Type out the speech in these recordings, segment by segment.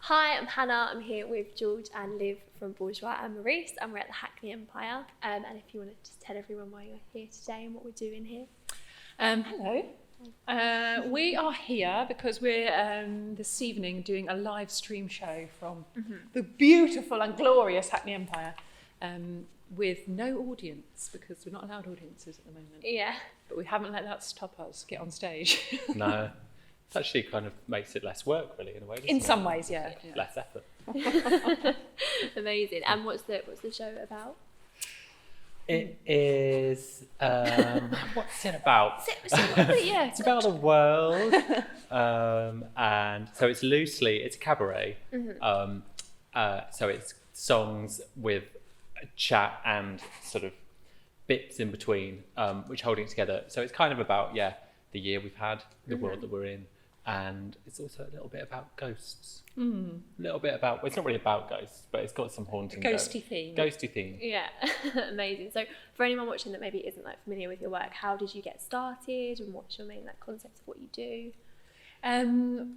Hi, I'm Hannah. I'm here with George and Liv from Bourgeois and Maurice, and we're at the Hackney Empire. And if you want to just tell everyone why you're here today and what we're doing here. Hello. We are here because we're this evening doing a live stream show from the beautiful and glorious Hackney Empire with no audience because we're not allowed audiences at the moment. Yeah. But we haven't let that stop us get on stage. No. It actually kind of makes it less work, really, in a way. In some ways, yeah. Less effort. Amazing. And what's the show about? It is. What's it about? Yeah. It's about the world, and so it's it's a cabaret. So it's songs with a chat and sort of bits in between, which holding it together. So it's kind of about the year we've had, the world that we're in. And it's also a little bit about ghosts. A little bit about, well, it's not really about ghosts, but it's got some haunting. Ghosty theme. Ghosty theme. Yeah, amazing. So for anyone watching that maybe isn't familiar with your work, how did you get started and what's your main concept of what you do?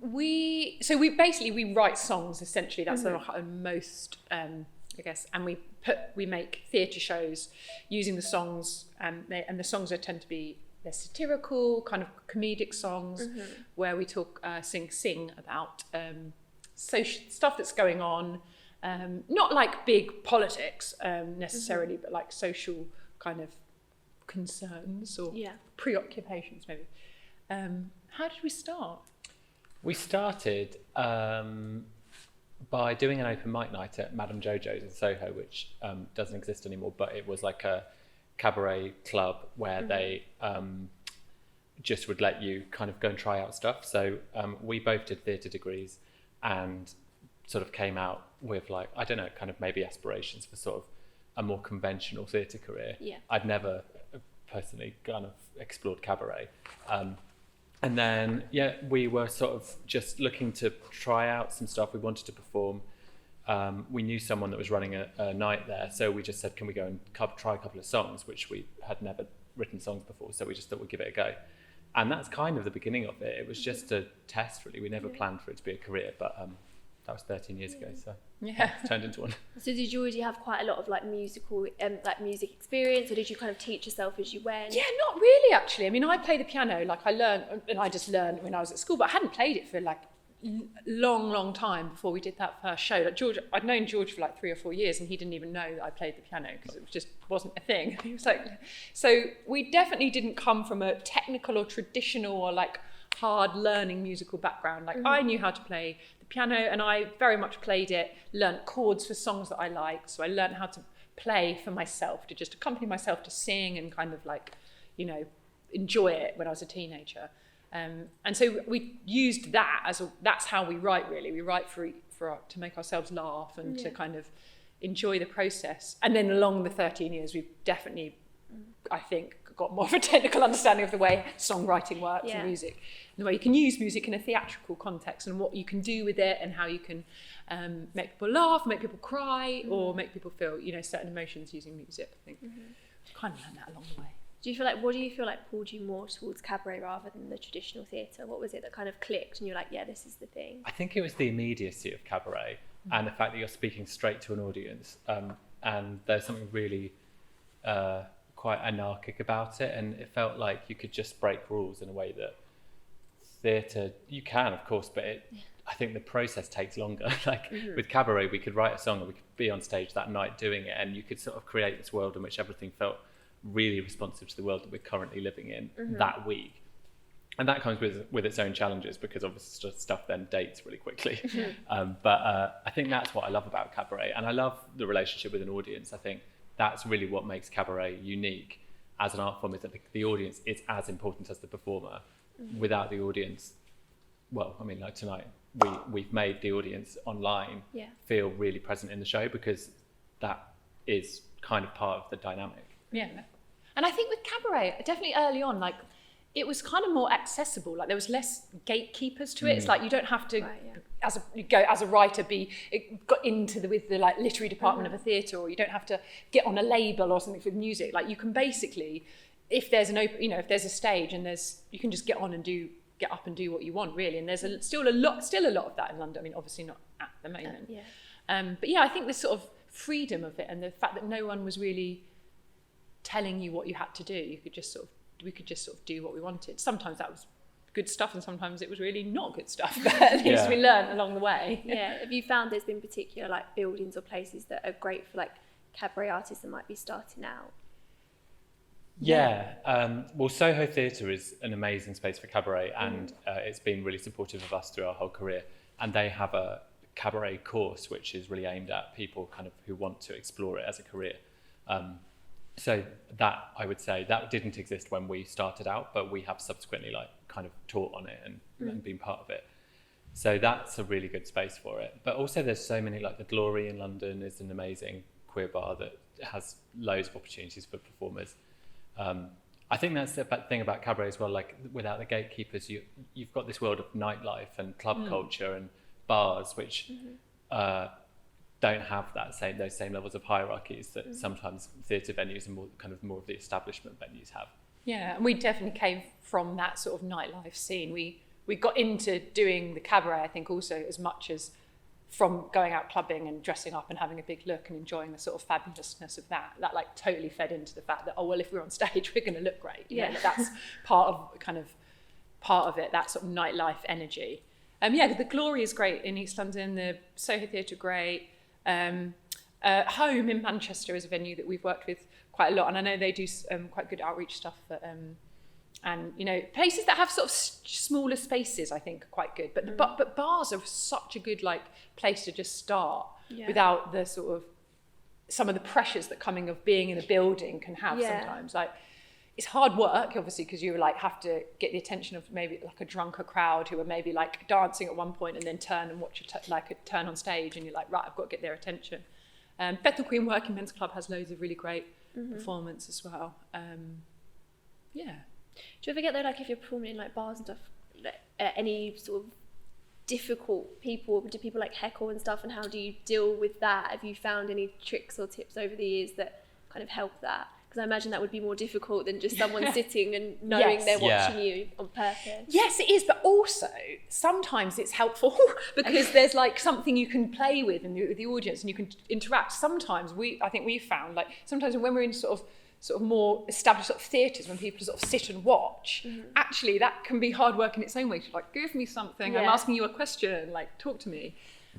We write songs essentially. That's our most, I guess, and we make theatre shows using the songs, and the songs tend to be they're satirical, kind of comedic songs where we sing about social stuff that's going on, not like big politics necessarily, but like social kind of concerns or preoccupations maybe. How did we start? We started by doing an open mic night at Madame Jojo's in Soho, which doesn't exist anymore, but it was like a cabaret club where they just would let you kind of go and try out stuff. So we both did theatre degrees and sort of came out with kind of maybe aspirations for sort of a more conventional theatre career. Yeah. I'd never personally kind of explored cabaret. And then, we were sort of just looking to try out some stuff. We wanted to perform. We knew someone that was running a night there, so we just said, can we go and try a couple of songs, which we had never written songs before, so we just thought we'd give it a go. And that's kind of the beginning of it. It was just a test, really. We never planned for it to be a career, but that was 13 years ago, so it's turned into one. So did you already have quite a lot of musical, music experience, or did you kind of teach yourself as you went? Yeah, not really, actually. I mean, I play the piano, I learned, and I just learned when I was at school, but I hadn't played it for long time before we did that first show. George, I'd known George for 3 or 4 years, and he didn't even know that I played the piano because it just wasn't a thing. He was so we definitely didn't come from a technical or traditional or hard learning musical background. I knew how to play the piano, and I very much played it, learnt chords for songs that I liked. So I learnt how to play for myself, to just accompany myself, to sing and kind of enjoy it when I was a teenager. And so we used that that's how we write, really. We write to make ourselves laugh and to kind of enjoy the process. And then along the 13 years, we've definitely, I think, got more of a technical understanding of the way songwriting works and music, and the way you can use music in a theatrical context and what you can do with it and how you can make people laugh, make people cry, or make people feel, certain emotions using music. I think kind of learned that along the way. Do you feel what do you feel pulled you more towards cabaret rather than the traditional theatre? What was it that kind of clicked and you're this is the thing? I think it was the immediacy of cabaret and the fact that you're speaking straight to an audience, and there's something really quite anarchic about it, and it felt like you could just break rules in a way that theatre, you can of course, but I think the process takes longer. With cabaret, we could write a song and we could be on stage that night doing it, and you could sort of create this world in which everything felt really responsive to the world that we're currently living in that week. And that comes with its own challenges, because obviously stuff then dates really quickly. But I think that's what I love about cabaret, and I love the relationship with an audience. I think that's really what makes cabaret unique as an art form, is that the audience is as important as the performer. Without the audience, tonight we've made the audience online feel really present in the show, because that is kind of part of the dynamic. Yeah, and I think with cabaret, definitely early on, it was kind of more accessible. There was less gatekeepers to it. It's you don't have to, as a writer, got into with the literary department of a theatre, or you don't have to get on a label or something for music. You can basically, if there's if there's a stage and you can just get on and do get up and do what you want, really. And there's still a lot of that in London. I mean, obviously not at the moment. But yeah, I think this sort of freedom of it, and the fact that no one was really telling you what you had to do. We could just sort of do what we wanted. Sometimes that was good stuff, and sometimes it was really not good stuff. But at least we learned along the way. Yeah. Have you found there's been particular like buildings or places that are great for like cabaret artists that might be starting out? Well, Soho Theatre is an amazing space for cabaret, and it's been really supportive of us through our whole career. And they have a cabaret course which is really aimed at people kind of who want to explore it as a career. So that, I would say, that didn't exist when we started out, but we have subsequently like kind of taught on it and been part of it. So that's a really good space for it. But also there's so many, like the Glory in London is an amazing queer bar that has loads of opportunities for performers. I think that's the thing about cabaret as well, like without the gatekeepers, you've got this world of nightlife and club culture and bars, which don't have those same levels of hierarchies that sometimes theatre venues and more of the establishment venues have. Yeah, and we definitely came from that sort of nightlife scene. We got into doing the cabaret, I think, also as much as from going out clubbing and dressing up and having a big look and enjoying the sort of fabulousness of that like totally fed into the fact that, oh, well, if we're on stage, we're going to look great. You know, that's part of it, that sort of nightlife energy. The Glory is great in East London, the Soho Theatre great. Home in Manchester is a venue that we've worked with quite a lot, and I know they do quite good outreach stuff for, and you know, places that have sort of smaller spaces I think are quite good, but bars are such a good like place to just start without the sort of some of the pressures that coming of being in a building can have sometimes. Like it's hard work obviously, because you like have to get the attention of maybe like a drunker crowd who are maybe like dancing at one point and then turn and watch a turn on stage, and you're like, right, I've got to get their attention. Bethnal Green Working Men's Club has loads of really great performance as well. Do you ever get though, like if you're performing in like bars and stuff, any sort of difficult people? Do people like heckle and stuff, and how do you deal with that? Have you found any tricks or tips over the years that kind of help that? Because I imagine that would be more difficult than just someone sitting and knowing they're watching you on purpose. Yes, it is, but also sometimes it's helpful because there's like something you can play with with the audience and you can interact. Sometimes I think we've found like sometimes when we're in sort of more established sort of theatres, when people sort of sit and watch, actually that can be hard work in its own way. To like, give me something, I'm asking you a question, like talk to me.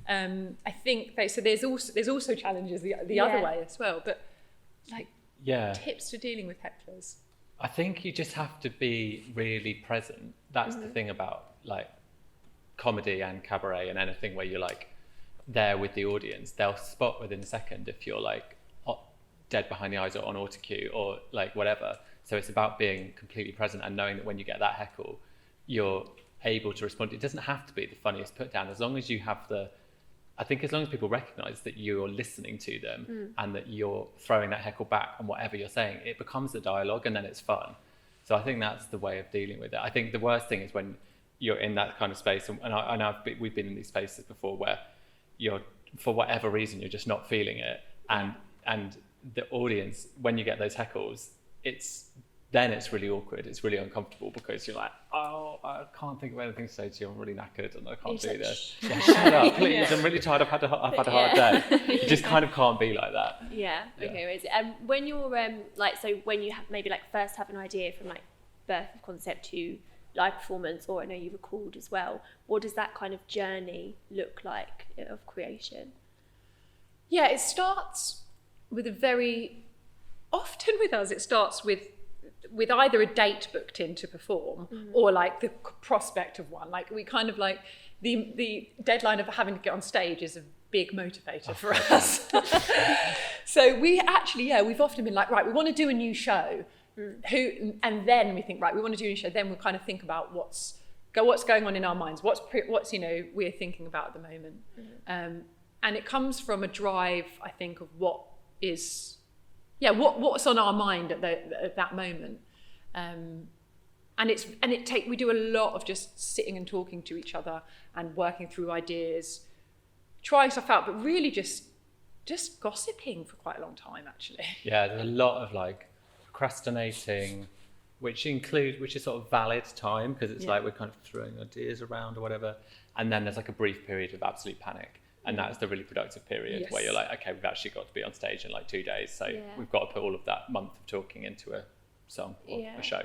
I think so. There's also challenges the other way as well, but like. Tips for dealing with hecklers. I think you just have to be really present. That's the thing about like comedy and cabaret and anything where you're like there with the audience. They'll spot within a second if you're like dead behind the eyes or on autocue or like whatever. So it's about being completely present and knowing that when you get that heckle, you're able to respond. It doesn't have to be the funniest put down, as long as you have as long as people recognise that you're listening to them and that you're throwing that heckle back and whatever you're saying, it becomes a dialogue and then it's fun. So I think that's the way of dealing with it. I think the worst thing is when you're in that kind of space, and we've been in these spaces before where you're, for whatever reason, you're just not feeling it. And the audience, when you get those heckles, then it's really awkward, it's really uncomfortable because you're like, oh, I can't think of anything to say to you, I'm really knackered and I can't do this. Shut up, please, I'm really tired, I've had a hard day. You just kind of can't be like that. Okay, amazing. When you're, when you have maybe like first have an idea from like birth of concept to live performance, or I know you record as well, what does that kind of journey look like of creation? Yeah, it starts with often with us, it starts with either a date booked in to perform or like the prospect of one. Like we kind of like the deadline of having to get on stage is a big motivator for us. So we've often been like, right, we want to do a new show. And then we think, right, we want to do a new show. Then we'll kind of think about what's going on in our minds. What's we're thinking about at the moment. And it comes from a drive, I think, of what's on our mind at that moment, we do a lot of just sitting and talking to each other and working through ideas, trying stuff out, but really just gossiping for quite a long time actually. Yeah, there's a lot of like procrastinating, which is sort of valid time, because it's like we're kind of throwing ideas around or whatever, and then there's like a brief period of absolute panic, and that's the really productive period where you're like, okay, we've actually got to be on stage in like 2 days, so we've got to put all of that month of talking into a song or a show.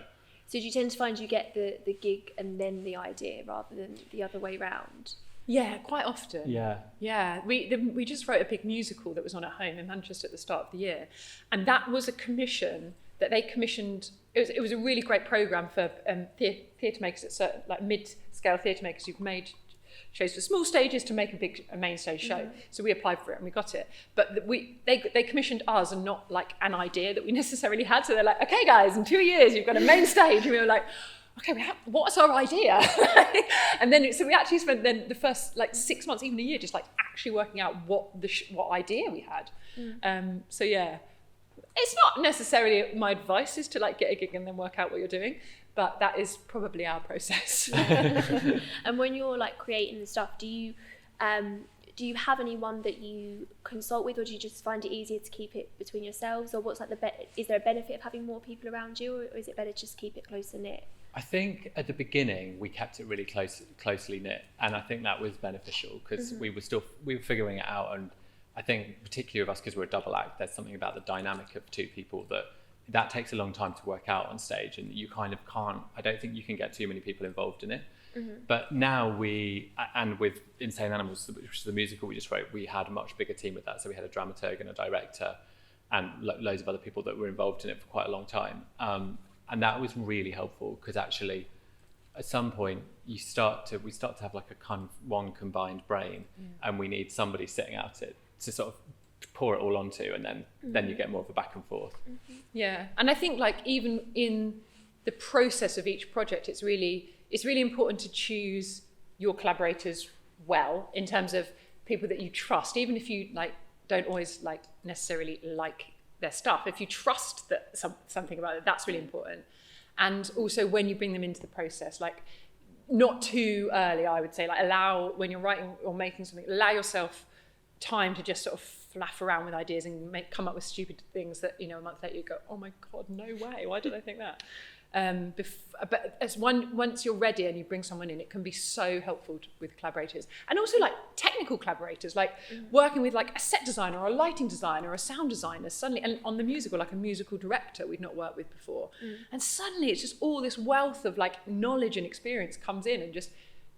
So do you tend to find you get the gig and then the idea rather than the other way round? Yeah, quite often. Yeah. We just wrote a big musical that was on at home in Manchester at the start of the year, and that was a commission that they commissioned. It was a really great programme for theatre makers at certain, like mid-scale theatre makers who've made shows for small stages to make a main stage show. So we applied for it and we got it. But they commissioned us and not like an idea that we necessarily had. So they're like, okay guys, in 2 years you've got a main stage. And we were like, okay, what's our idea? And then so we actually spent then the first like 6 months, even a year, just like actually working out what idea we had. So yeah, it's not necessarily my advice is to like get a gig and then work out what you're doing, but that is probably our process. And when you're like creating the stuff, do you have anyone that you consult with, or do you just find it easier to keep it between yourselves, or what's like is there a benefit of having more people around you, or is it better to just keep it closer knit? I think at the beginning we kept it really closely knit, and I think that was beneficial because we were figuring it out. And I think particularly of us, because we're a double act, there's something about the dynamic of two people that takes a long time to work out on stage, and you kind of can't. I don't think you can get too many people involved in it. But now and with Insane Animals, which is the musical we just wrote, we had a much bigger team with that. So we had a dramaturg and a director, and loads of other people that were involved in it for quite a long time. And that was really helpful, because actually at some point we start to have like a kind of one combined brain, and we need somebody sitting at it to sort of pour it all onto, and then you get more of a back and forth. Yeah, and I think like even in the process of each project, it's really important to choose your collaborators well, in terms of people that you trust, even if you like don't always like necessarily like their stuff. If you trust that something about it, that's really important. And also when you bring them into the process, like not too early, I would say, like when you're writing or making something, allow yourself time to just sort of flaff around with ideas and come up with stupid things that, you know, a month later you go, oh my God, no way, why did I think that? But once you're ready and you bring someone in, it can be so helpful with collaborators, and also like technical collaborators, like working with like a set designer or a lighting designer or a sound designer suddenly, and on the musical, like a musical director we'd not worked with before. And suddenly it's just all this wealth of like knowledge and experience comes in and just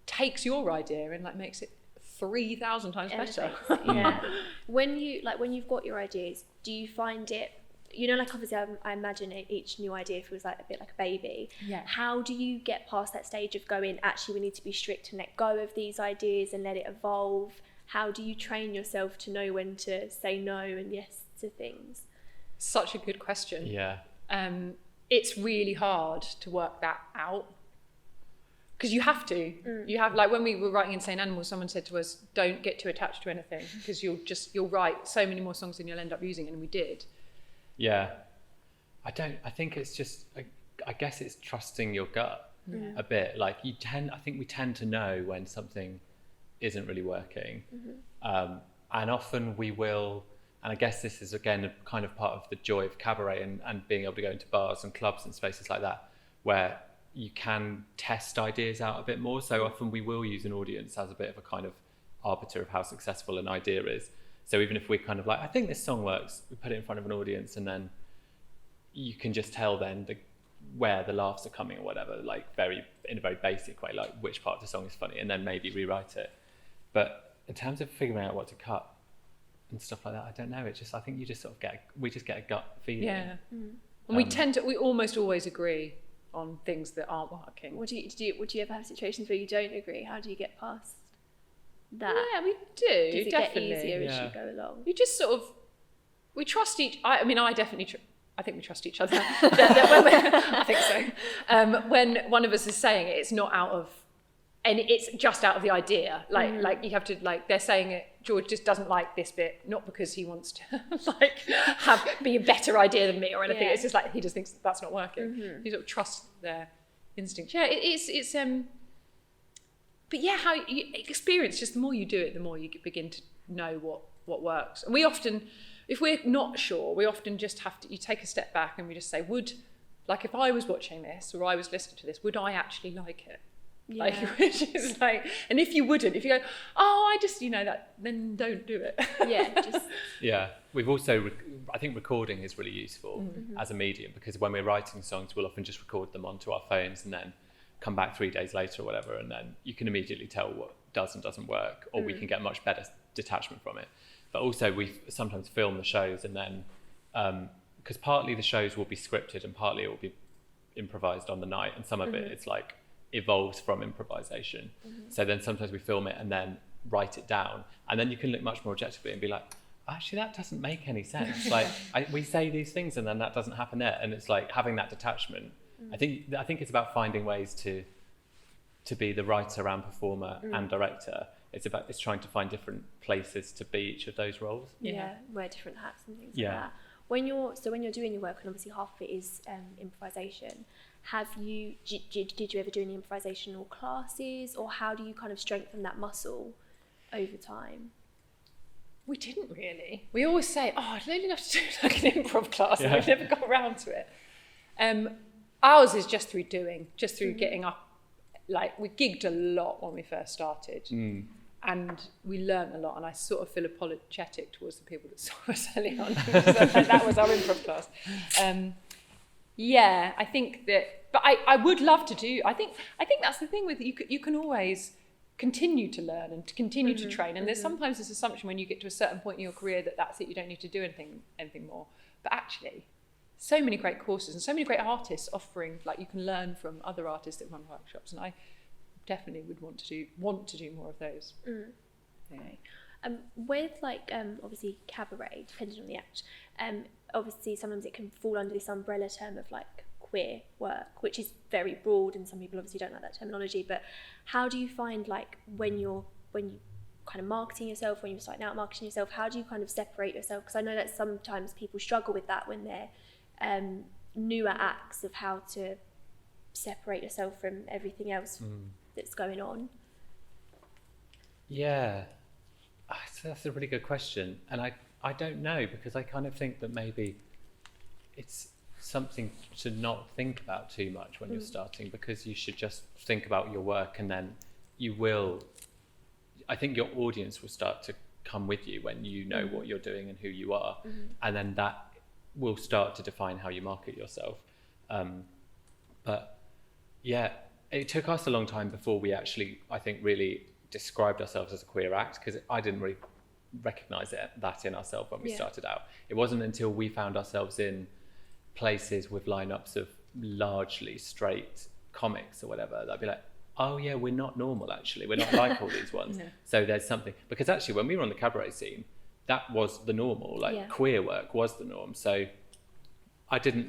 takes your idea and like makes it 3,000 times better. Yeah. When you've got your ideas, do you find it, you know, like obviously I imagine each new idea feels like a bit like a baby. Yeah. How do you get past that stage of going, actually we need to be strict and let go of these ideas and let it evolve? How do you train yourself to know when to say no and yes to things? Such a good question. Yeah. It's really hard to work that out, because you have to. You have, like when we were writing Insane Animals, someone said to us, don't get too attached to anything, because you'll write so many more songs than you'll end up using, and we did. Yeah, I think it's just, I guess it's trusting your gut a bit. Like I think we tend to know when something isn't really working. And often we will, and I guess this is again a kind of part of the joy of cabaret and being able to go into bars and clubs and spaces like that, where you can test ideas out a bit more. So often we will use an audience as a bit of a kind of arbiter of how successful an idea is. So even if we're kind of like, I think this song works, we put it in front of an audience, and then you can just tell then where the laughs are coming or whatever, like in a very basic way, like which part of the song is funny, and then maybe rewrite it. But in terms of figuring out what to cut and stuff like that, I don't know. It's just, I think you just sort of we just get a gut feeling. Yeah. And we almost always agree on things that aren't working. Would you ever have situations where you don't agree? How do you get past that? Yeah, we do. Does it definitely get easier as you go along? We just sort of, we trust I think we trust each other. I think so. When one of us is saying it, it's not out of, and it's just out of the idea. Like you have to, like they're saying it, George just doesn't like this bit, not because he wants to like be a better idea than me or anything. Yeah. It's just like he just thinks that's not working. You sort of trust their instinct. Yeah, it's but yeah, how you experience, just the more you do it, the more you begin to know what works. And we often, if we're not sure, we often just have to, you take a step back and we just say, would like if I was watching this or I was listening to this, would I actually like it? Yeah. Like, which is like, and if you wouldn't, if you go, oh, I just, that, then don't do it. Yeah, just... Yeah, we've also, I think recording is really useful as a medium, because when we're writing songs, we'll often just record them onto our phones and then come back 3 days later or whatever, and then you can immediately tell what does and doesn't work, or we can get much better detachment from it. But also we sometimes film the shows, and then, because partly the shows will be scripted and partly it will be improvised on the night, and some of it it's like evolves from improvisation. So then sometimes we film it and then write it down, and then you can look much more objectively and be like, actually that doesn't make any sense. Like we say these things and then that doesn't happen there, and it's like having that detachment. I think it's about finding ways to be the writer and performer and director. It's trying to find different places to be each of those roles. Yeah, wear different hats and things like that. When you're doing your work, and obviously half of it is improvisation, did you ever do any improvisational classes, or how do you kind of strengthen that muscle over time? We didn't really. We always say, I'd really love to do like an improv class, and we've never got around to it. Ours is just through getting up. Like, we gigged a lot when we first started, and we learnt a lot, and I sort of feel apologetic towards the people that saw us early on. That was our improv class. I think that, but I would love to do, I think that's the thing with you can always continue to learn and to continue to train, and there's sometimes this assumption when you get to a certain point in your career that that's it, you don't need to do anything more, but actually so many great courses and so many great artists offering, like, you can learn from other artists that run workshops, and I definitely would want to do more of those. Okay. With obviously cabaret, depending on the act, obviously sometimes it can fall under this umbrella term of like queer work, which is very broad, and some people obviously don't like that terminology. But how do you find, like, when you kind of marketing yourself, when you're starting out marketing yourself, how do you kind of separate yourself? Because I know that sometimes people struggle with that when they're newer acts, of how to separate yourself from everything else that's going on. Yeah, that's a really good question, and I don't know, because I kind of think that maybe it's something to not think about too much when you're starting, because you should just think about your work, and then I think your audience will start to come with you when you know what you're doing and who you are, and then that will start to define how you market yourself. But yeah, it took us a long time before we actually, I think, really described ourselves as a queer act, because I didn't really recognise that in ourselves when we started out. It wasn't until we found ourselves in places with lineups of largely straight comics or whatever that I'd be like, oh yeah, we're not normal, actually. We're not like all these ones. So there's something, because actually when we were on the cabaret scene, that was the normal, queer work was the norm. So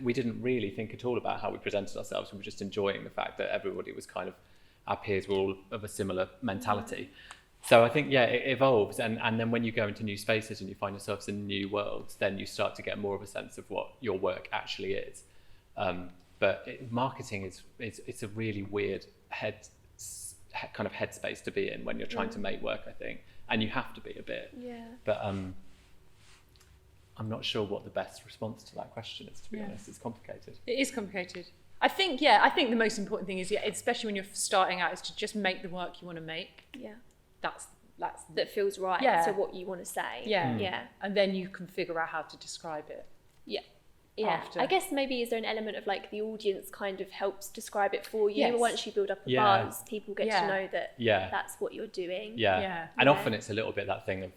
we didn't really think at all about how we presented ourselves. We were just enjoying the fact that everybody was kind of, our peers were all of a similar mentality. So I think, it evolves. And then when you go into new spaces and you find yourselves in new worlds, then you start to get more of a sense of what your work actually is. But marketing it's a really weird kind of headspace to be in when you're trying to make work, I think. And you have to be a bit. Yeah. But I'm not sure what the best response to that question is, to be honest. It's complicated. It is complicated. I think the most important thing is, especially when you're starting out, is to just make the work you want to make. Yeah. That feels right to what you want to say. Yeah. And then you can figure out how to describe it. Yeah. After. I guess maybe is there an element of like the audience kind of helps describe it for you? Once you build up a buzz, people get to know that that's what you're doing. And often it's a little bit that thing of,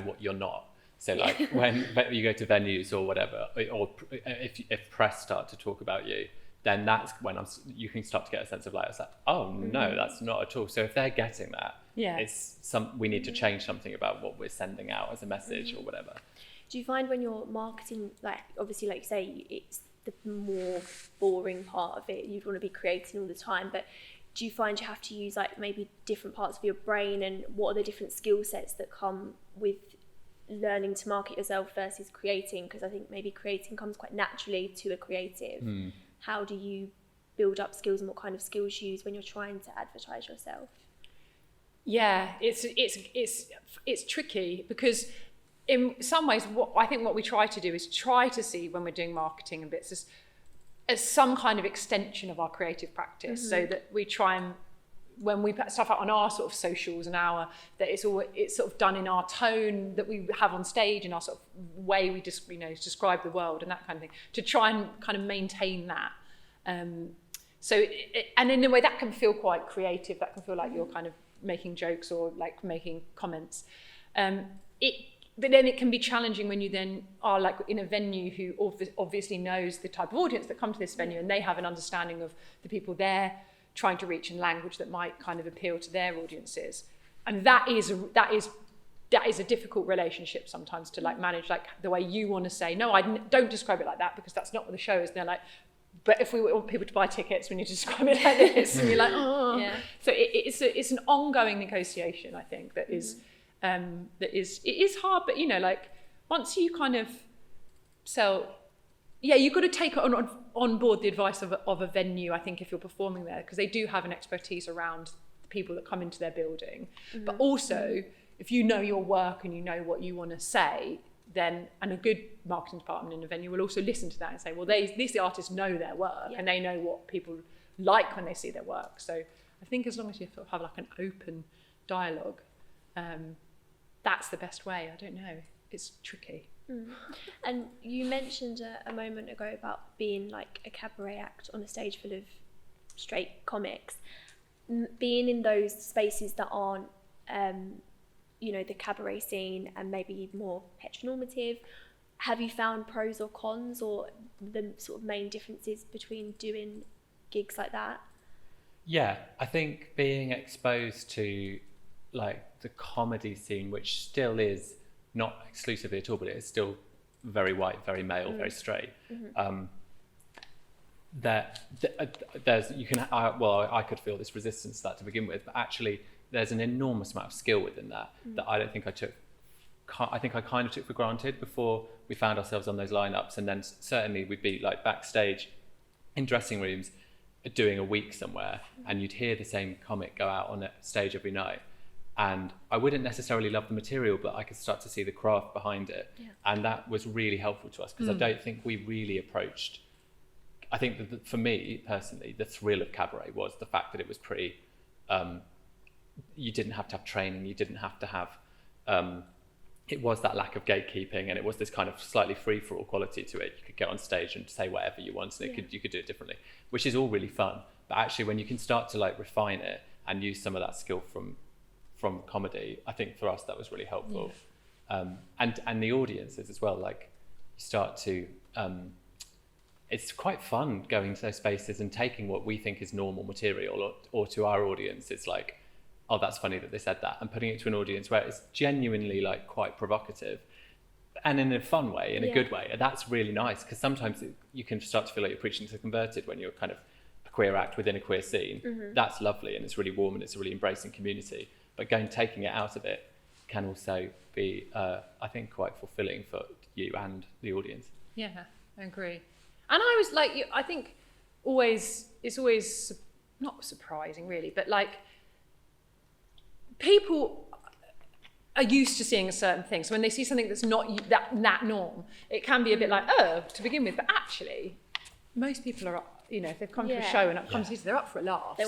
what you're not. So like when you go to venues or whatever, or if press start to talk about you, then that's when you can start to get a sense of like, it's like, oh no, that's not at all. So if they're getting that, we need to change something about what we're sending out as a message or whatever. Do you find when you're marketing, like obviously like you say, it's the more boring part of it, you'd want to be creating all the time, but do you find you have to use like maybe different parts of your brain, and what are the different skill sets that come with learning to market yourself versus creating? Because I think maybe creating comes quite naturally to a creative. How do you build up skills, and what kind of skills you use when you're trying to advertise yourself? Yeah, it's tricky, because in some ways what we try to do is try to see when we're doing marketing and bits is as some kind of extension of our creative practice, so that we try and, when we put stuff out on our sort of socials and that it's sort of done in our tone that we have on stage, in our sort of way we just, describe the world and that kind of thing, to try and kind of maintain that. And in a way that can feel quite creative, that can feel like you're kind of making jokes or like making comments. But then it can be challenging when you then are like in a venue who obviously knows the type of audience that come to this venue, and they have an understanding of the people they're trying to reach in language that might kind of appeal to their audiences. And that is a difficult relationship sometimes to like manage, like the way you want to say, no, don't describe it like that because that's not what the show is. And they're like, but if we want people to buy tickets, we need to describe it like this. And you're like, oh. Yeah. So it's an ongoing negotiation, I think, that is it is hard, but like once you kind of sell, you've got to take on board the advice of a venue, I think, if you're performing there, because they do have an expertise around the people that come into their building. But also, if you know your work and you know what you want to say, then, and a good marketing department in a venue will also listen to that and say, well, these artists know their work and they know what people like when they see their work. So I think as long as you have like an open dialogue, that's the best way. I don't know. It's tricky. And you mentioned a moment ago about being like a cabaret act on a stage full of straight comics. Being in those spaces that aren't, the cabaret scene and maybe more heteronormative, have you found pros or cons or the sort of main differences between doing gigs like that? Yeah, I think being exposed to like the comedy scene, which still is not exclusively at all, but it is still very white, very male, very straight. I could feel this resistance to that to begin with, but actually there's an enormous amount of skill within that I don't think I think I kind of took for granted before we found ourselves on those lineups. And then certainly we'd be like backstage in dressing rooms doing a week somewhere, and you'd hear the same comic go out on a stage every night. And I wouldn't necessarily love the material, but I could start to see the craft behind it. Yeah. And that was really helpful to us, because I don't think we really approached, I think that for me personally, the thrill of cabaret was the fact that it was pretty, you didn't have to have training, you didn't have to have, it was that lack of gatekeeping, and it was this kind of slightly free-for-all quality to it. You could get on stage and say whatever you wanted, and you could do it differently, which is all really fun. But actually when you can start to like refine it and use some of that skill from comedy, I think for us that was really helpful. And the audiences as well, like you start to it's quite fun going to those spaces and taking what we think is normal material, or to our audience it's like, oh, that's funny that they said that, and putting it to an audience where it's genuinely like quite provocative and in a fun way, in a good way. And that's really nice, because sometimes you can start to feel like you're preaching to the converted when you're kind of a queer act within a queer scene. That's lovely, and it's really warm, and it's a really embracing community. But taking it out of it can also be, I think, quite fulfilling for you and the audience. Yeah, I agree. And I was like, I think it's always not surprising really, but like people are used to seeing a certain thing. So when they see something that's not that norm, it can be a bit like, oh, to begin with. But actually, most people are, if they've come to a show and come to see, they're up for a laugh. They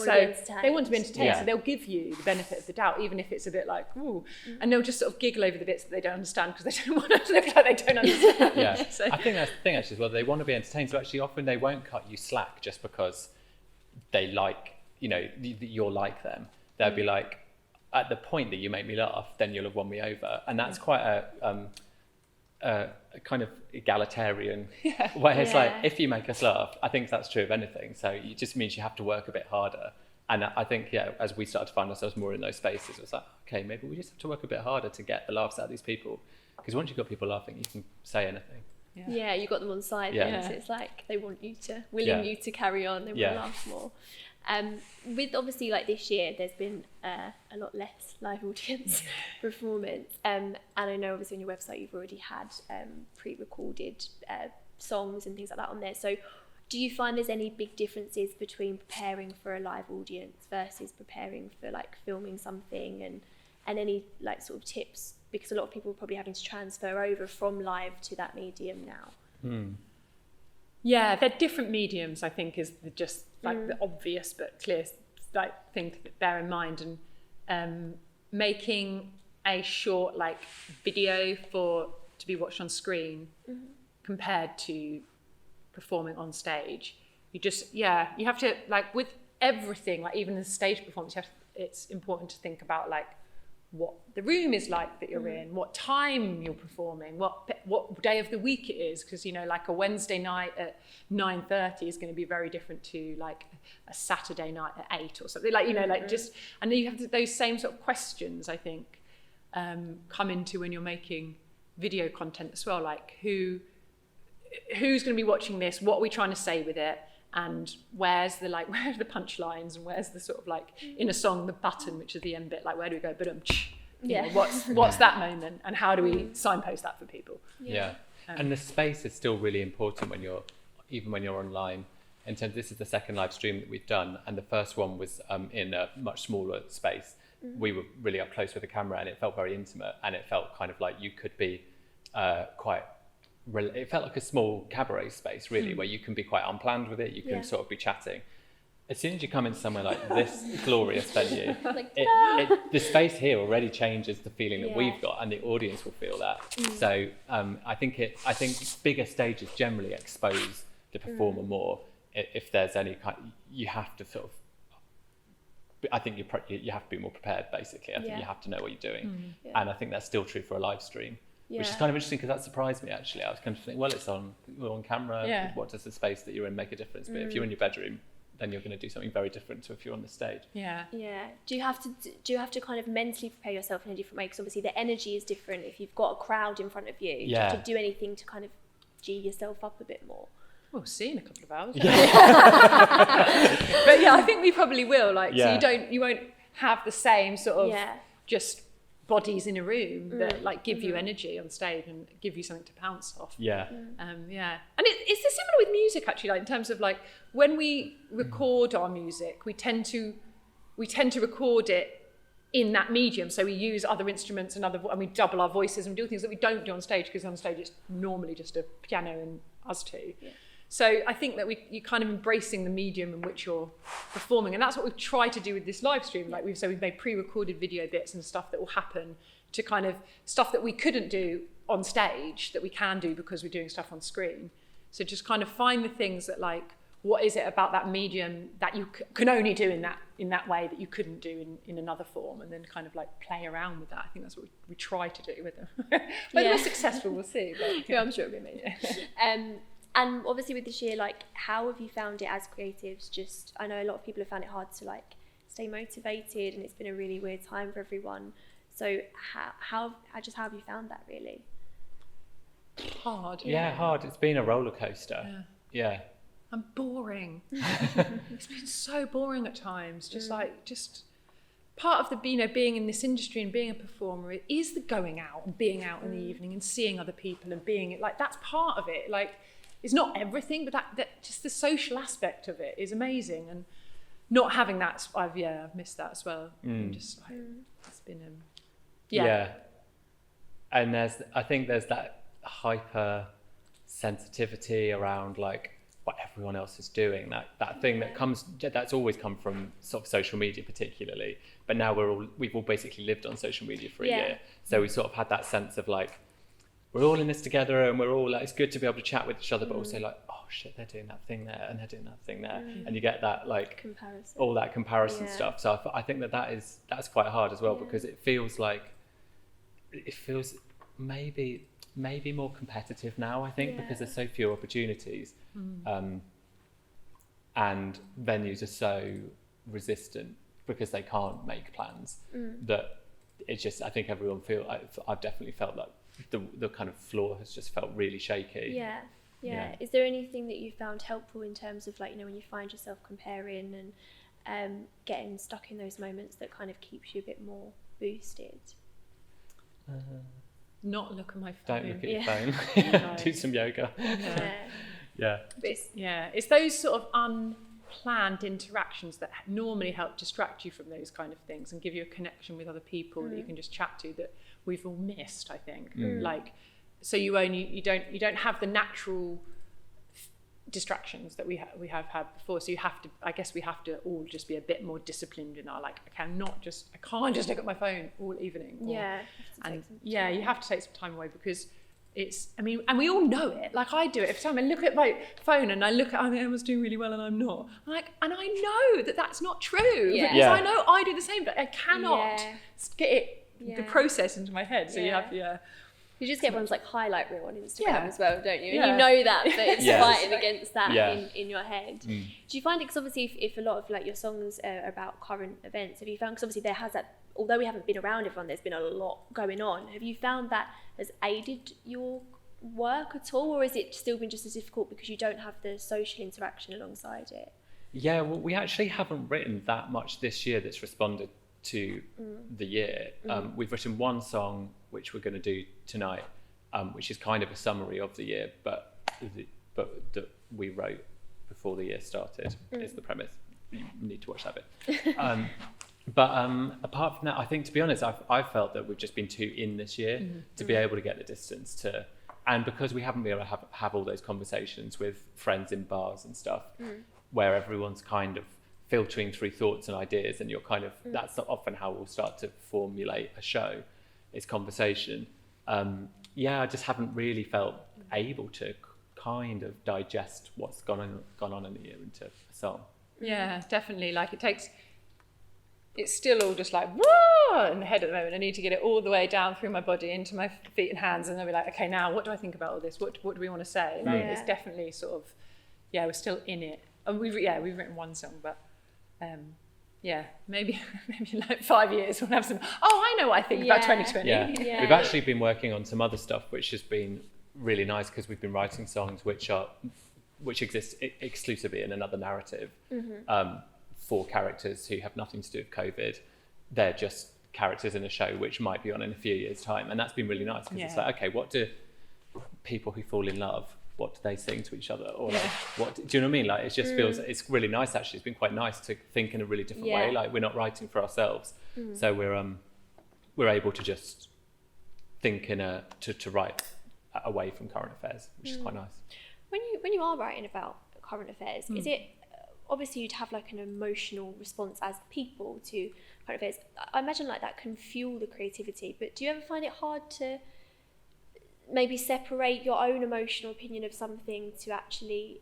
want to be entertained. So they'll give you the benefit of the doubt, even if it's a bit like, ooh. And they'll just sort of giggle over the bits that they don't understand, because they don't want to look like they don't understand. Yeah, so. I think that's the thing actually as well. They want to be entertained, so actually often they won't cut you slack just because they like, you're like them. They'll be like, at the point that you make me laugh, then you'll have won me over. And that's quite a kind of egalitarian way. It's like, if you make us laugh, I think that's true of anything. So it just means you have to work a bit harder. And I think, as we started to find ourselves more in those spaces, it's like, okay, maybe we just have to work a bit harder to get the laughs out of these people. Because once you've got people laughing, you can say anything. Yeah, you got them on side. Then, so it's like they want you to, you to carry on. They want to laugh more. With obviously like this year, there's been a lot less live audience performance, and I know obviously on your website you've already had pre-recorded songs and things like that on there. So do you find there's any big differences between preparing for a live audience versus preparing for like filming something, and any like sort of tips, because a lot of people are probably having to transfer over from live to that medium now? Yeah, they're different mediums, I think, is just like the obvious but clear like thing to bear in mind. And making a short like video to be watched on screen compared to performing on stage, you have to, like, with everything, like even the stage performance, it's important to think about like what the room is like that you're in, what time you're performing, what day of the week it is, because, you know, like a Wednesday night at 9:30 is going to be very different to like a Saturday night at 8 or something, like, you know, like just, and then you have those same sort of questions, I think, come into when you're making video content as well, like who's going to be watching this, what are we trying to say with it, and where are the punchlines, and where's the sort of like in a song the button, which is the end bit, like where do we go, but you know, what's that moment, and how do we signpost that for people? And the space is still really important when you're online. In terms, this is the second live stream that we've done, and the first one was in a much smaller space. We were really up close with the camera, and it felt very intimate, and it felt kind of like you could be it felt like a small cabaret space, really, where you can be quite unplanned with it. You can sort of be chatting. As soon as you come into somewhere like this glorious venue, the space here already changes the feeling that we've got, and the audience will feel that. So I think bigger stages generally expose the performer more. If there's any kind, you have to sort of. I think you have to be more prepared. Basically, I think you have to know what you're doing, and I think that's still true for a live stream. Which is kind of interesting, because that surprised me, actually. I was kind of thinking, well, we're on camera. What does the space that you're in make a difference? But if you're in your bedroom, then you're going to do something very different to if you're on the stage. Do you have to kind of mentally prepare yourself in a different way? Because obviously the energy is different if you've got a crowd in front of you. Do you have to do anything to kind of G yourself up a bit more? We'll see in a couple of hours. But I think we probably will. Like, so you won't have the same sort of just bodies in a room that like give you energy on stage and give you something to pounce off. And it's similar with music, actually, like in terms of like when we record our music, we tend to record it in that medium, so we use other instruments and we double our voices and we do things that we don't do on stage, because on stage it's normally just a piano and us two. So I think that you're kind of embracing the medium in which you're performing, and that's what we've tried to do with this live stream. Like we've made pre-recorded video bits and stuff that will happen to kind of stuff that we couldn't do on stage that we can do because we're doing stuff on screen. So just kind of find the things that, like, what is it about that medium that you can only do in that way that you couldn't do in another form, and then kind of like play around with that. I think that's what we try to do with them. Whether we're successful, we'll see. But, I'm sure it'll be amazing. And obviously with this year, like, how have you found it as creatives? Just, I know a lot of people have found it hard to like stay motivated, and it's been a really weird time for everyone. So how have you found that, really? Hard. Hard. It's been a roller coaster. I'm boring. It's been so boring at times. Just part of the being in this industry and being a performer is the going out and being out in the evening and seeing other people and being like, that's part of it. Like, it's not everything, but that just the social aspect of it is amazing, and not having that, I've missed that as well. Just like, it's been and I think there's that hyper sensitivity around like what everyone else is doing, that thing that's always come from sort of social media particularly, but now we've all basically lived on social media for a year, so we sort of had that sense of like, we're all in this together, and we're all like, it's good to be able to chat with each other, but also like, oh shit, they're doing that thing there, and they're doing that thing there, and you get that like all that comparison stuff. So I think that's quite hard as well, because it feels maybe more competitive now, I think, because there's so few opportunities, and venues are so resistant because they can't make plans, that it's just, I think everyone I've definitely felt like the kind of floor has just felt really shaky. Is there anything that you found helpful in terms of, like, you know, when you find yourself comparing and getting stuck in those moments, that kind of keeps you a bit more boosted? Not look at my phone. Don't look at your phone. Do some yoga. It's those sort of unplanned interactions that normally help distract you from those kind of things and give you a connection with other people that you can just chat to, that we've all missed, I think. Like, so you don't have the natural distractions that we have had before. So I guess we have to all just be a bit more disciplined in our, like, I can't just look at my phone all evening. You have to take some time away, because it's, I mean, and we all know it. Like, I do it every time I look at my phone and I was doing really well and I'm not. I'm like, and I know that that's not true, because I know I do the same, but I cannot get the process into my head. So you have to, You just get one's like highlight reel on Instagram as well, don't you? And you know that, but it's fighting against that in your head. Do you find it, because obviously if a lot of like your songs are about current events, have you found, because obviously there has that, although we haven't been around everyone, there's been a lot going on, have you found that has aided your work at all, or has it still been just as difficult because you don't have the social interaction alongside it? Yeah, well, we actually haven't written that much this year that's responded to the year. We've written one song which we're going to do tonight, which is kind of a summary of the year, but that we wrote before the year started is the premise. You need to watch that bit. But apart from that, I think, to be honest, I've felt that we've just been too in this year to be able to get the distance to, and because we haven't been able to have all those conversations with friends in bars and stuff, where everyone's kind of filtering through thoughts and ideas, and you're kind of, that's often how we'll start to formulate a show, is conversation. I just haven't really felt able to kind of digest what's gone on in the year into a song. Yeah, definitely. Like, it's still all just like, whoa, in the head at the moment. I need to get it all the way down through my body into my feet and hands, and then be like, okay, now what do I think about all this? What do we want to say? Like, it's definitely sort of, we're still in it. And we've written one song, but maybe like 5 years we'll have some, I know what I think about 2020. We've actually been working on some other stuff which has been really nice, because we've been writing songs which exist exclusively in another narrative, for characters who have nothing to do with COVID. They're just characters in a show which might be on in a few years' time, and that's been really nice, because it's like, okay, what do people who fall in love, what do they sing to each other, or like, do you know what I mean? Like, it just feels, it's really nice actually. It's been quite nice to think in a really different way. Like, we're not writing for ourselves, so we're able to just think to write away from current affairs, which is quite nice. When you are writing about current affairs, is it, obviously you'd have like an emotional response as people to current affairs. I imagine like that can fuel the creativity, but do you ever find it hard to maybe separate your own emotional opinion of something to actually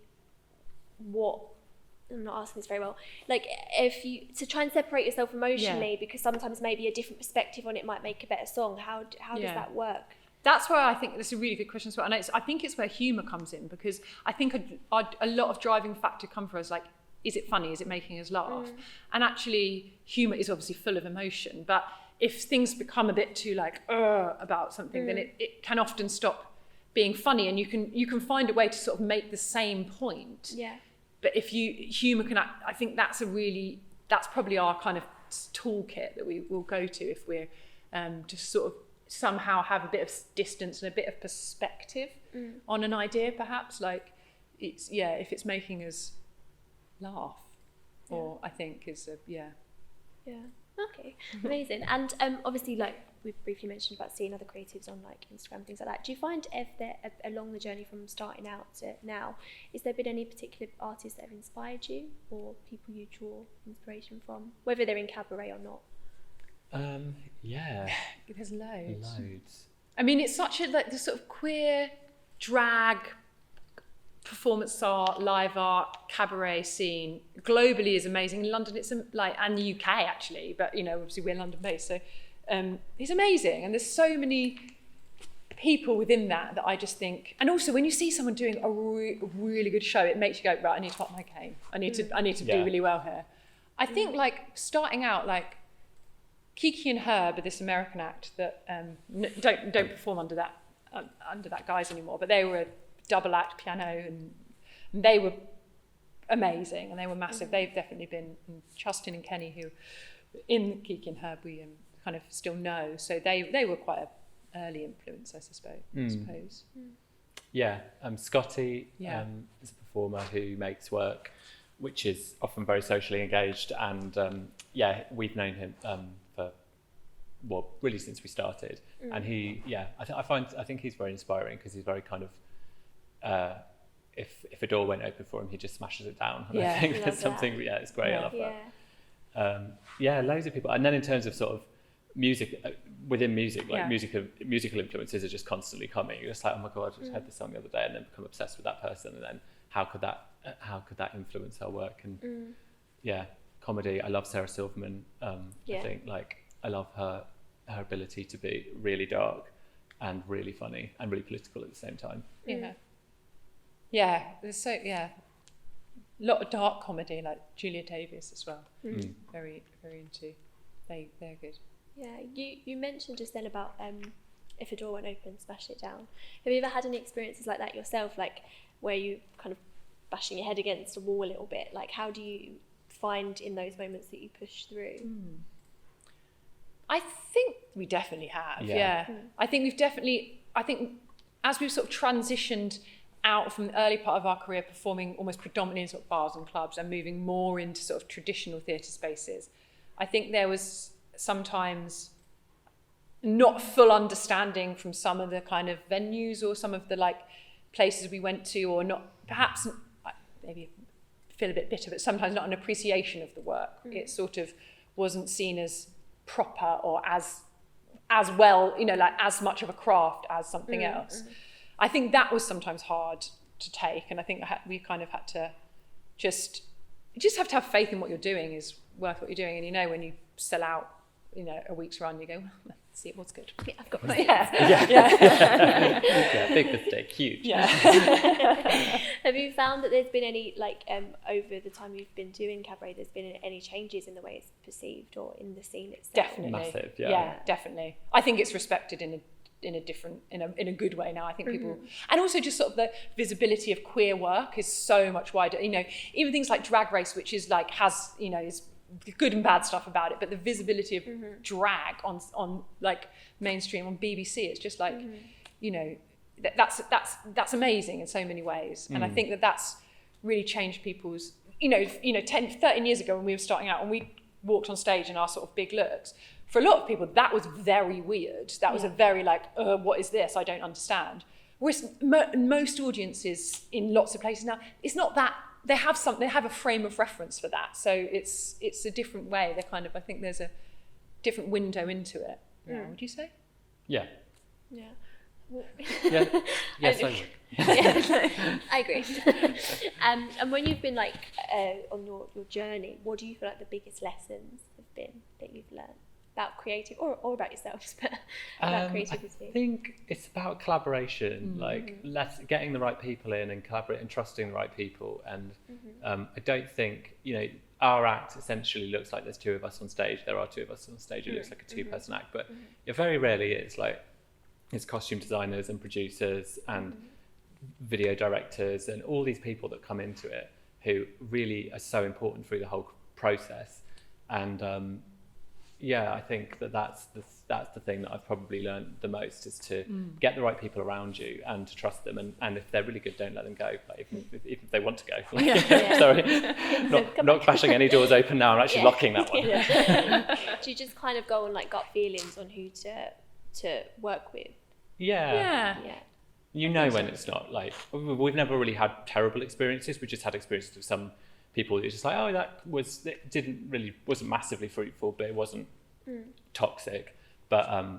I'm not asking this very well, like, if you to try and separate yourself emotionally, because sometimes maybe a different perspective on it might make a better song. How does that work? That's where I think that's a really good question as well, and I think it's where humour comes in, because I think a lot of driving factor come for us, like, is it funny? Is it making us laugh? And actually, humour is obviously full of emotion, but if things become a bit too like about something, then it can often stop being funny, and you can find a way to sort of make the same point. Yeah. But if humour can, I think that's probably our kind of toolkit that we will go to if we're to sort of somehow have a bit of distance and a bit of perspective on an idea, perhaps. Like, it's if it's making us laugh, or I think is okay, amazing. And obviously, like we've briefly mentioned about seeing other creatives on like Instagram, things like that, do you find if there along the journey from starting out to now, is there been any particular artists that have inspired you, or people you draw inspiration from, whether they're in cabaret or not? There's loads. I mean, it's such a like the sort of queer drag performance art, live art, cabaret scene globally is amazing. In London, it's like, and the UK actually, but obviously we're London based, so it's amazing. And there's so many people within that I just think, and also when you see someone doing a really good show, it makes you go, right, I need to up my game. I need to do really well here. I think like starting out, like Kiki and Herb are this American act that don't perform under that guise anymore, but they were a double act piano, and they were amazing and they were massive. They've definitely been, Justin and Kenny, who in Kiki and Herb we kind of still know, so they were quite an early influence, I suppose. Yeah, Scotty is a performer who makes work which is often very socially engaged, and we've known him for really since we started, and he I think he's very inspiring, because he's very kind of if a door went open for him, he just smashes it down. And Yeah. I think Love there's something, that. it's great. I love Yeah. that. Loads of people. And then in terms of sort of music, within music, like musical influences are just constantly coming. You're just like, oh my God, I just heard this song the other day, and then become obsessed with that person. And then how could that influence our work? And comedy. I love Sarah Silverman. I think like I love her ability to be really dark and really funny and really political at the same time. There's a lot of dark comedy, like Julia Davis as well. Very into. They're good. Yeah, you mentioned just then about if a door went open, smash it down. Have you ever had any experiences like that yourself, like where you kind of bashing your head against a wall a little bit? Like, how do you find in those moments that you push through? I think we definitely have. I think as we've sort of transitioned out from the early part of our career performing almost predominantly in sort of bars and clubs and moving more into sort of traditional theatre spaces, I think there was sometimes not full understanding from some of the kind of venues or some of the like places we went to, or not, perhaps maybe feel a bit bitter, but sometimes not an appreciation of the work. It sort of wasn't seen as proper or as well, like as much of a craft as something else. I think that was sometimes hard to take, and I think we kind of had to you just have to have faith in what you're doing is worth what you're doing, and when you sell out a week's run, you go, well, let's see, it was good. Yeah, I've got my Big mistake, huge. Have you found that there's been any, like, over the time you've been doing cabaret, there's been any changes in the way it's perceived or in the scene itself? Definitely. Massive, yeah, definitely. I think it's respected in a good way now. I think people, and also just sort of the visibility of queer work is so much wider. Even things like Drag Race, which is like is good and bad stuff about it, but the visibility of drag on like mainstream on BBC, it's just like that's amazing in so many ways. And I think that's really changed people's 13 years ago when we were starting out and we walked on stage in our sort of big looks, for a lot of people that was very weird. That was a very like, what is this? I don't understand. Whereas most audiences in lots of places now, it's not that. They have a frame of reference for that, so it's a different way. I think there's a different window into it. Would you say? Yeah. Yeah. Yes, I would. I agree. And when you've been like on your journey, what do you feel like the biggest lessons have been that you've learned about creative or about yourselves, but about creativity? I think it's about collaboration, getting the right people in and collaborating and trusting the right people. And I don't think, our act essentially looks like there's two of us on stage. There are two of us on stage. It looks like a two-person act, but very rarely it's costume designers and producers and video directors and all these people that come into it who really are so important through the whole process. And I think that's the thing that I've probably learned the most, is to get the right people around you and to trust them, and if they're really good, don't let them go, like, even if they want to go. Sorry, not bashing any doors open now, I'm actually locking that one. Do you just kind of go on like gut feelings on who to work with? Yeah. When it's not, like, we've never really had terrible experiences. We just had experiences with some people who just like, wasn't massively fruitful, but it wasn't toxic. But I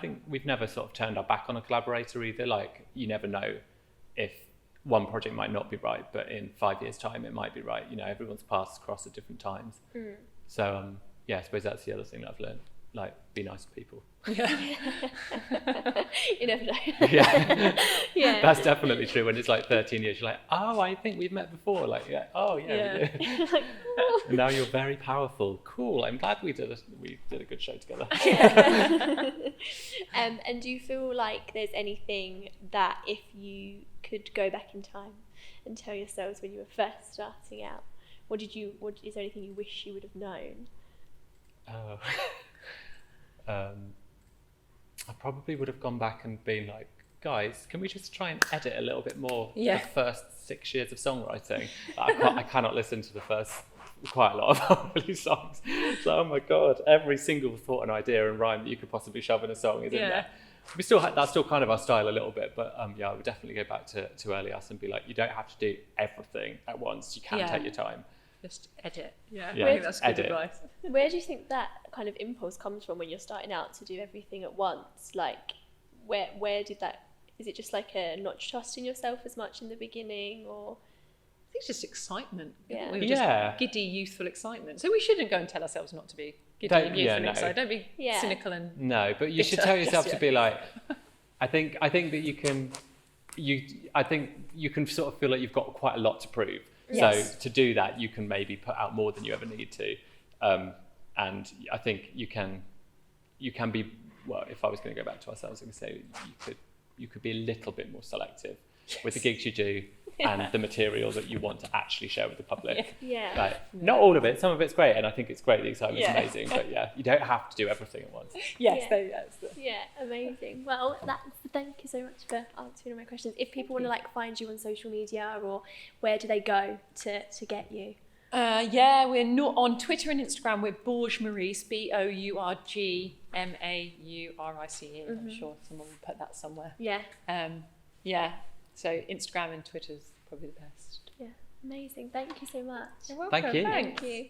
think we've never sort of turned our back on a collaborator either. Like, you never know if one project might not be right, but in 5 years' time it might be right. Everyone's paths cross at different times. So I suppose that's the other thing that I've learned. Like, be nice to people. You never know. Yeah. That's definitely true. When it's like 13 years, you're like, oh, I think we've met before. Like, we did. And now you're very powerful. Cool. I'm glad we did a good show together. And do you feel like there's anything that if you could go back in time and tell yourselves when you were first starting out, is there anything you wish you would have known? Oh. I probably would have gone back and been like, guys, can we just try and edit a little bit more the first 6 years of songwriting? I cannot listen to the first quite a lot of our release songs. So, oh my God, every single thought and idea and rhyme that you could possibly shove in a song is in there. that's still kind of our style a little bit, but yeah, I would definitely go back to early us and be like, you don't have to do everything at once. You can take your time. Just edit. Yeah, Yeah, I think that's good edit. advice. Where do you think that kind of impulse comes from when you're starting out to do everything at once? Like, where did that? Is it just like a not trusting yourself as much in the beginning, or? I think it's just excitement. Yeah. We were just giddy, youthful excitement. So we shouldn't go and tell ourselves not to be giddy and youthful and excited. Don't be cynical and no, but you should bitter. tell yourself to be like, I think that you can sort of feel like you've got quite a lot to prove. Yes. So to do that, you can maybe put out more than you ever need to, and I think you can be, well, if I was going to go back to ourselves, I would say you could be a little bit more selective with the gigs you do and the material that you want to actually share with the public. Yeah. Like, not all of it, some of it's great, and I think it's great, the excitement's amazing, but you don't have to do everything at once. Yeah, amazing. Well, thank you so much for answering all my questions. If people want to like find you on social media, or where do they go to get you? We're not on Twitter and Instagram. We're Bourgeois Maurice, Bourgmaurice. I'm sure someone will put that somewhere. Yeah. So Instagram and Twitter's probably the best. Yeah, amazing. Thank you so much. You're welcome. Thank you. Thank you.